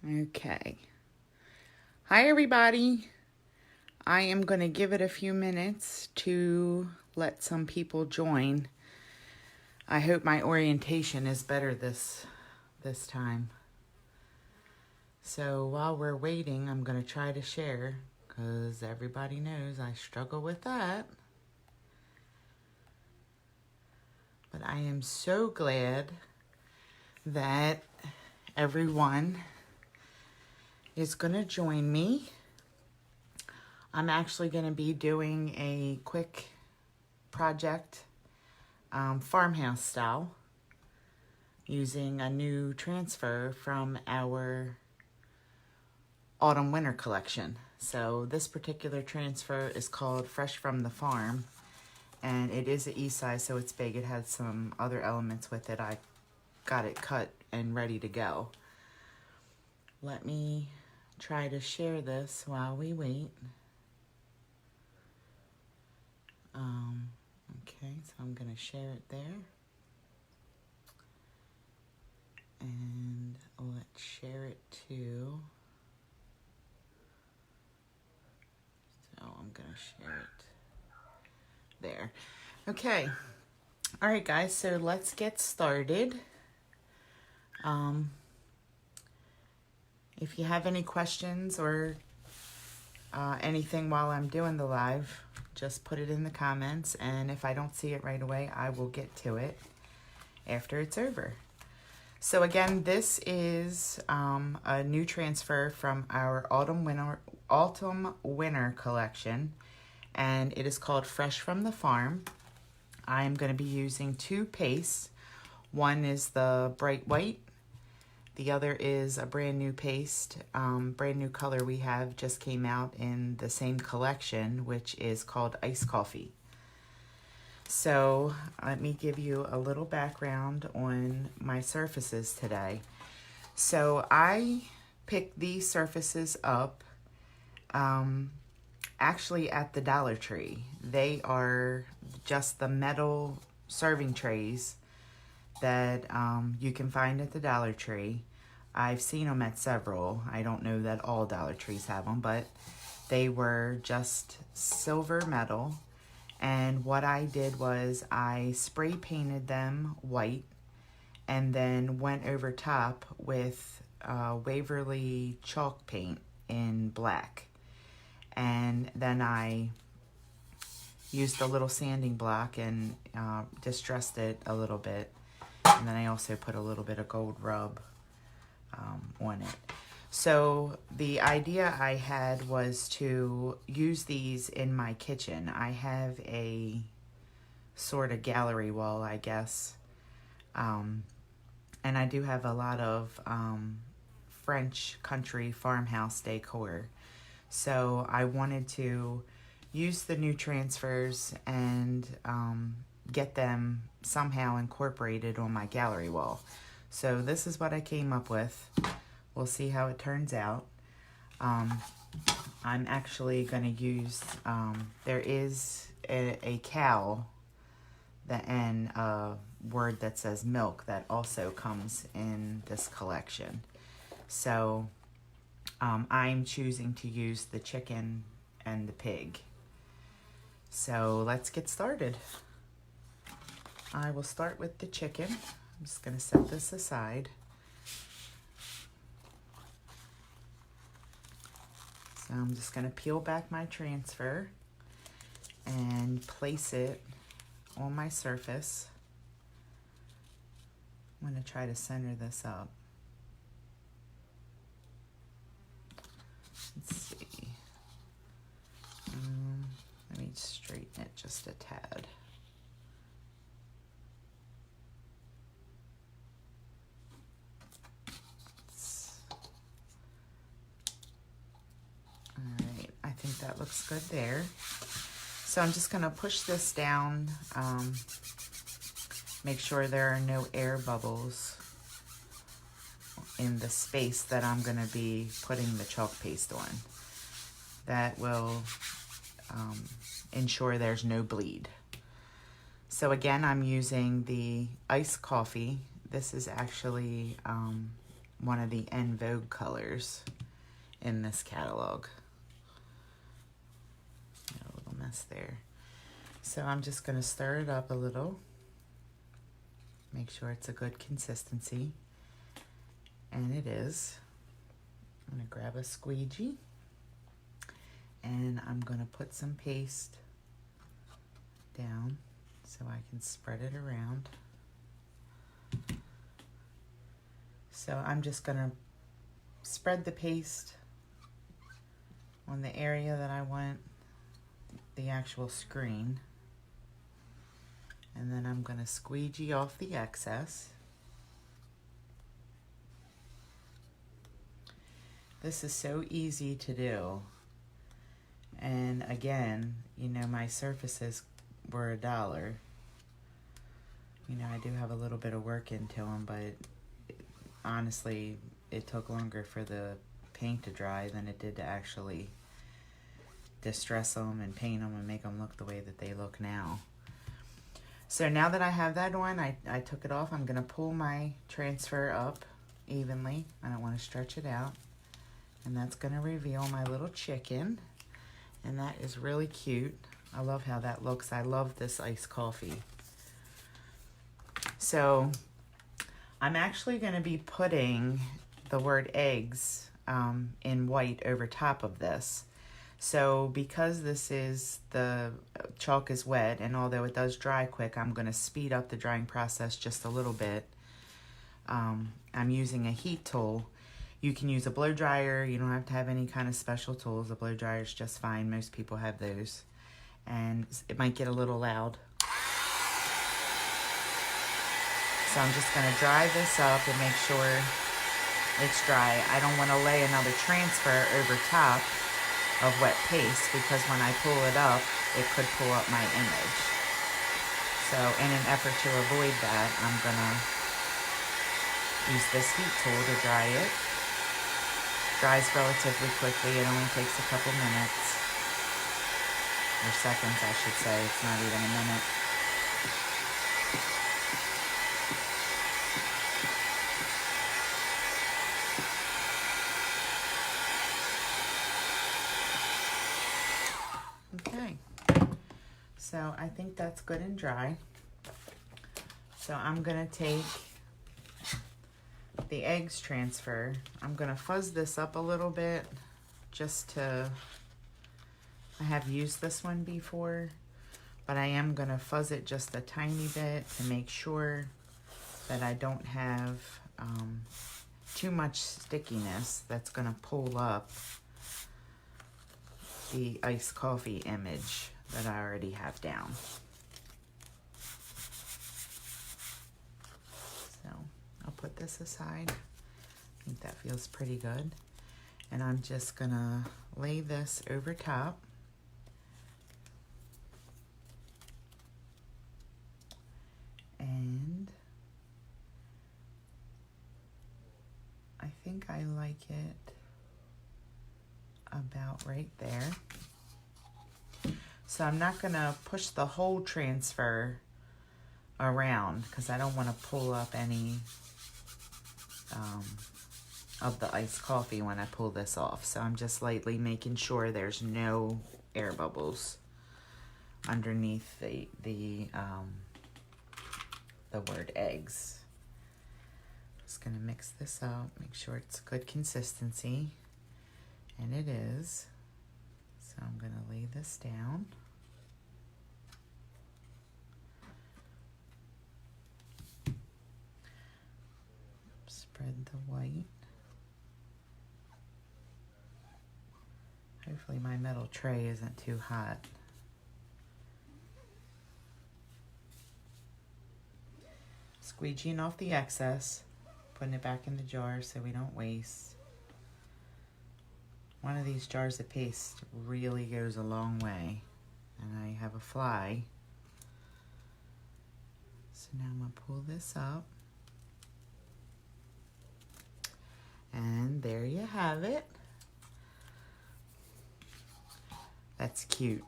Okay. Hi, everybody. I am going to give it a few minutes to let some people join. I hope my orientation is better this time. So while we're waiting, I'm going to try to share because everybody knows I struggle with that. But I am so glad that everyone is going to join me. I'm actually going to be doing a quick project, farmhouse style, using a new transfer from our autumn-winter collection. So this particular transfer is called Fresh from the Farm, and it is an E-size, so it's big. It has some other elements with it. I got it cut and ready to go. Let me try to share this while we wait. Okay, so I'm going to share it there. And let's share it too. So I'm going to share it there. Okay. All right, guys, so let's get started. If you have any questions or anything while I'm doing the live, just put it in the comments, and if I don't see it right away, I will get to it after it's over. So again, this is a new transfer from our autumn-winter collection, and it is called Fresh from the Farm. I'm going to be using two pastes. One is the bright white. The other is a brand new paste, brand new color we have, just came out in the same collection, which is called Iced Coffee. So let me give you a little background on my surfaces today. So I picked these surfaces up actually at the Dollar Tree. They are just the metal serving trays that you can find at the Dollar Tree. I've seen them at several. I don't know that all Dollar Trees have them, but they were just silver metal. And what I did was I spray painted them white and then went over top with Waverly chalk paint in black. And then I used a little sanding block and distressed it a little bit. And then I also put a little bit of gold rub on it. So the idea I had was to use these in my kitchen. I have a sort of gallery wall, I guess. And I do have a lot of French country farmhouse decor. So I wanted to use the new transfers and get them somehow incorporated on my gallery wall. So this is what I came up with. We'll see how it turns out. I'm actually going to use, there is a cow and a word that says milk that also comes in this collection. So I'm choosing to use the chicken and the pig. So let's get started. I will start with the chicken. I'm just going to set this aside. So I'm just going to peel back my transfer and place it on my surface. I'm going to try to center this up. Let's see. Let me straighten it just a tad. Alright, I think that looks good there. So I'm just going to push this down, make sure there are no air bubbles in the space that I'm going to be putting the chalk paste on. That will ensure there's no bleed. So again, I'm using the iced coffee. This is actually one of the En Vogue colors in this catalog. Got a little mess there. So I'm just going to stir it up a little. Make sure it's a good consistency. And it is. I'm going to grab a squeegee. And I'm going to put some paste down so I can spread it around. So I'm just going to spread the paste on the area that I want the actual screen. And then I'm going to squeegee off the excess. This is so easy to do. And again, you know, my surfaces were $1. You know, I do have a little bit of work into them, but honestly, it took longer for the paint to dry than it did to actually distress them and paint them and make them look the way that they look now. So now that I have that on, I took it off. I'm going to pull my transfer up evenly. I don't want to stretch it out. And that's going to reveal my little chicken. And that is really cute. I love how that looks. I love this iced coffee. So I'm actually going to be putting the word eggs in white over top of this. So because this is, the chalk is wet, and although it does dry quick, I'm going to speed up the drying process just a little bit. I'm using a heat tool. You can use a blow dryer. You don't have to have any kind of special tools. A blow dryer is just fine. Most people have those. And it might get a little loud. So I'm just going to dry this up and make sure it's dry. I don't want to lay another transfer over top of wet paste, because when I pull it up, it could pull up my image. So in an effort to avoid that, I'm going to use this heat tool to dry it. Dries relatively quickly. It only takes a couple minutes, or seconds I should say. It's not even a minute. Okay, so I think that's good and dry. So I'm going to take the eggs transfer. I'm going to fuzz this up a little bit just to, I have used this one before, but I am going to fuzz it just a tiny bit to make sure that I don't have too much stickiness that's going to pull up the iced coffee image that I already have down. So I'll put this aside. I think that feels pretty good. And I'm just gonna lay this over top. And I think I like it about right there. So I'm not gonna push the whole transfer around because I don't want to pull up any of the iced coffee when I pull this off. So I'm just lightly making sure there's no air bubbles underneath the word eggs. Just gonna mix this up, make sure it's good consistency, and it is. So I'm gonna lay this down. Spread the white. Hopefully my metal tray isn't too hot. Squeegeeing off the excess, putting it back in the jar so we don't waste. One of these jars of paste really goes a long way, and I have a fly. So now I'm gonna pull this up. And there you have it. That's cute.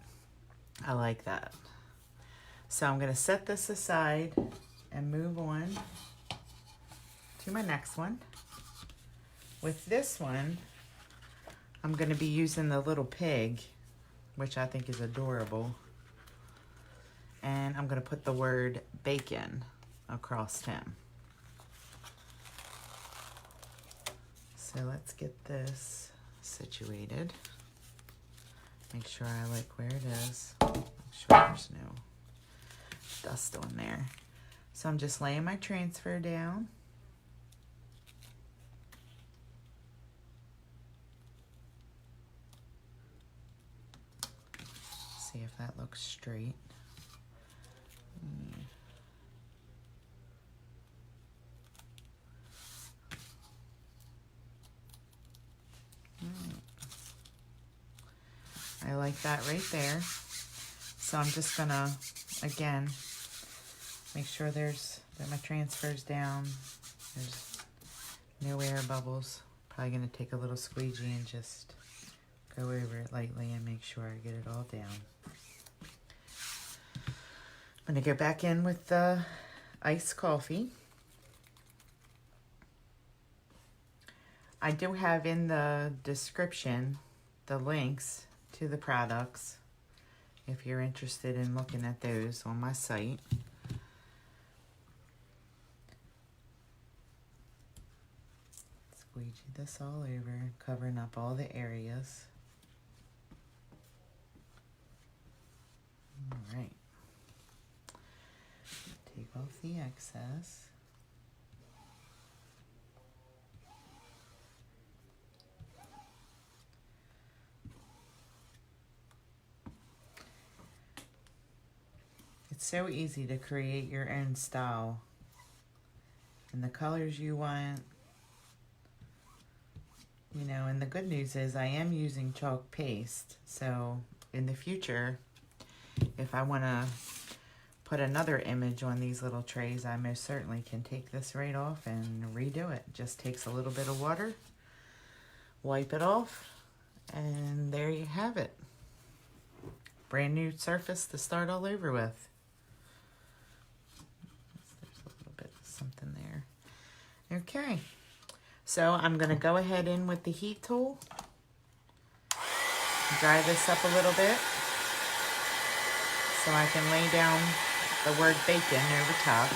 I like that. So I'm gonna set this aside and move on to my next one. With this one, I'm going to be using the little pig, which I think is adorable. And I'm going to put the word bacon across him. So let's get this situated. Make sure I like where it is. Make sure there's no dust on there. So I'm just laying my transfer down. See if that looks straight. I like that right there. So I'm just gonna, again, make sure that my transfer's down. There's no air bubbles. Probably gonna take a little squeegee and just go over it lightly and make sure I get it all down. I'm gonna go back in with the iced coffee. I do have in the description the links to the products if you're interested in looking at those on my site. Squeegee this all over, covering up all the areas. All right. Take off the excess. It's so easy to create your own style and the colors you want. You know, and the good news is I am using chalk paste, so in the future, if I want to put another image on these little trays, I most certainly can take this right off and redo it. Just takes a little bit of water, wipe it off, and there you have it. Brand new surface to start all over with. There's a little bit of something there. Okay, so I'm going to go ahead in with the heat tool. Dry this up a little bit so I can lay down the word bacon over top.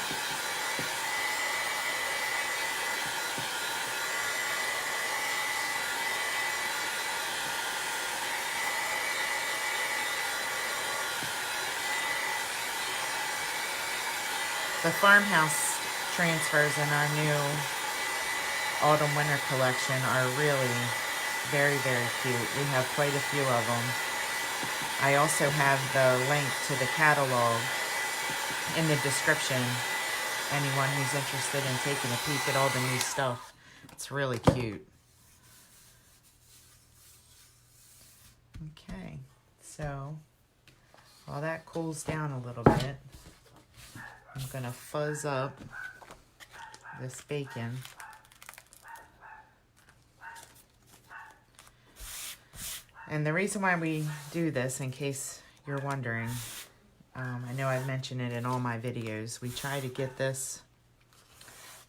The Farmhouse transfers in our new autumn-winter collection are really very, very cute. We have quite a few of them. I also have the link to the catalog in the description. Anyone who's interested in taking a peek at all the new stuff. It's really cute. Okay, so while that cools down a little bit, I'm going to fuzz up this bacon. And the reason why we do this, in case you're wondering, I know I've mentioned it in all my videos, we try to get this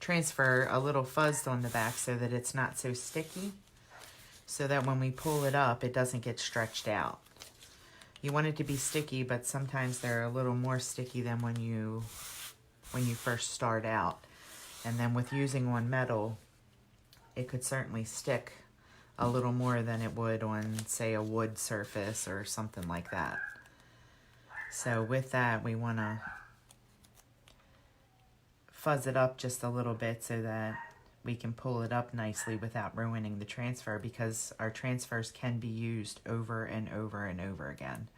transfer a little fuzzed on the back so that it's not so sticky, so that when we pull it up, it doesn't get stretched out. You want it to be sticky, but sometimes they're a little more sticky than when you first start out. And then with using on metal, it could certainly stick a little more than it would on, say, a wood surface or something like that. So with that, we want to fuzz it up just a little bit so that we can pull it up nicely without ruining the transfer, because our transfers can be used over and over and over again.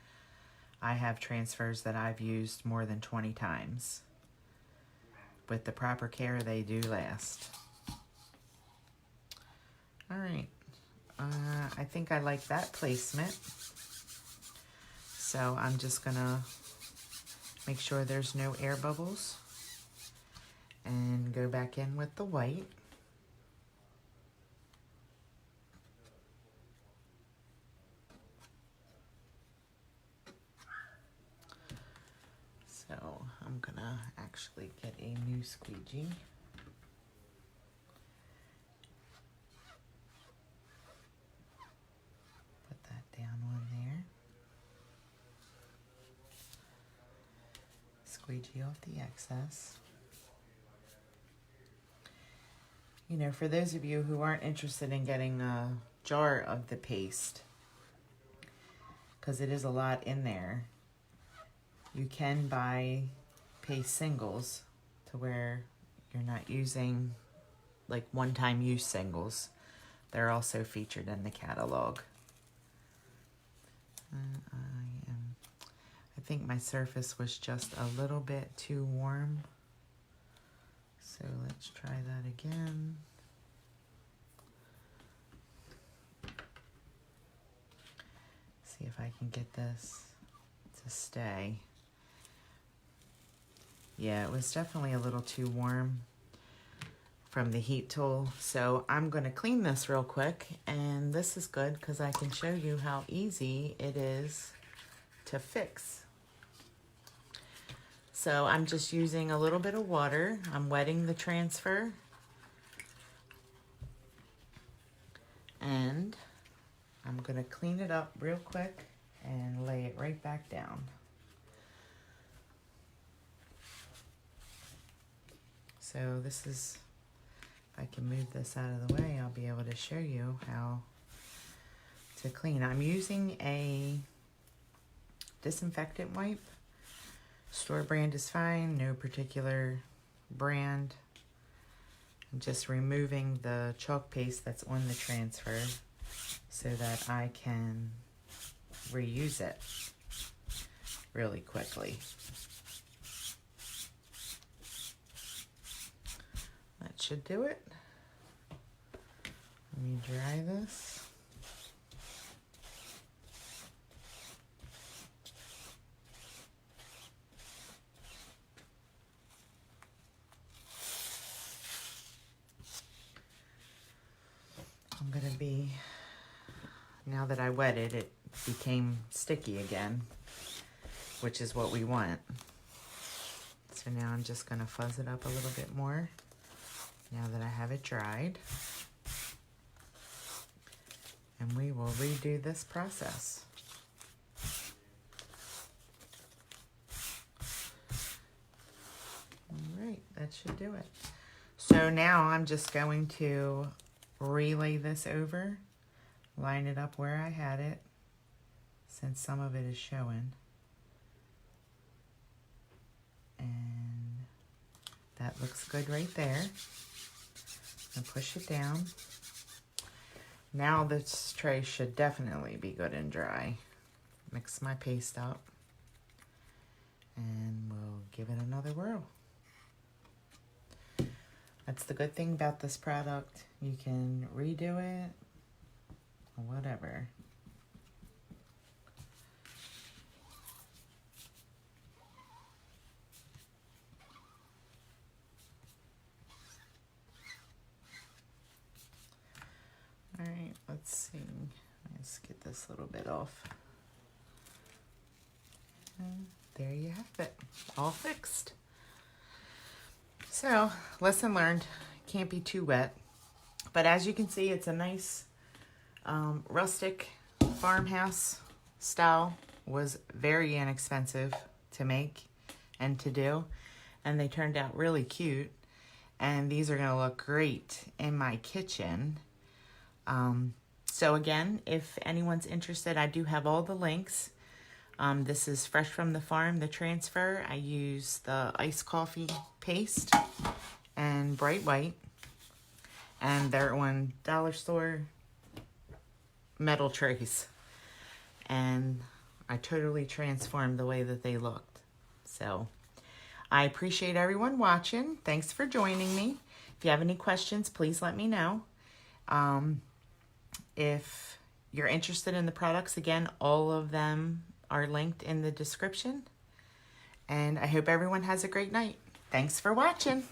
I have transfers that I've used more than 20 times. With the proper care, they do last. All right. I think I like that placement. So I'm just gonna make sure there's no air bubbles and go back in with the white. So I'm gonna actually get a new squeegee. Squeegee off the excess. You know, for those of you who aren't interested in getting a jar of the paste, because it is a lot in there, you can buy paste singles to where you're not using like one-time use singles. They're also featured in the catalog. I think my surface was just a little bit too warm. So let's try that again. See if I can get this to stay. Yeah, it was definitely a little too warm from the heat tool. So I'm going to clean this real quick, and this is good because I can show you how easy it is to fix. So I'm just using a little bit of water. I'm wetting the transfer. And I'm going to clean it up real quick and lay it right back down. So this is, if I can move this out of the way, I'll be able to show you how to clean. I'm using a disinfectant wipe. Store brand is fine, no particular brand. I'm just removing the chalk paste that's on the transfer so that I can reuse it really quickly. That should do it. Let me dry this. I'm gonna be, now that I wet it, it became sticky again, which is what we want. So now I'm just gonna fuzz it up a little bit more now that I have it dried. And we will redo this process. All right, that should do it. So now I'm just going to relay this over, line it up where I had it, since some of it is showing. And that looks good right there. And push it down. Now this tray should definitely be good and dry. Mix my paste up and we'll give it another whirl. That's the good thing about this product. You can redo it or whatever. All right, let's see. Let's get this little bit off. And there you have it, all fixed. So, lesson learned, can't be too wet. But as you can see, it's a nice rustic farmhouse style. Was very inexpensive to make and to do. And they turned out really cute. And these are gonna look great in my kitchen. So again, if anyone's interested, I do have all the links. This is fresh from the farm, the transfer. I use the iced coffee paste and bright white. And they're on dollar store metal trays. And I totally transformed the way that they looked. So I appreciate everyone watching. Thanks for joining me. If you have any questions, please let me know. If you're interested in the products, again, all of them are linked in the description. And I hope everyone has a great night. Thanks for watching.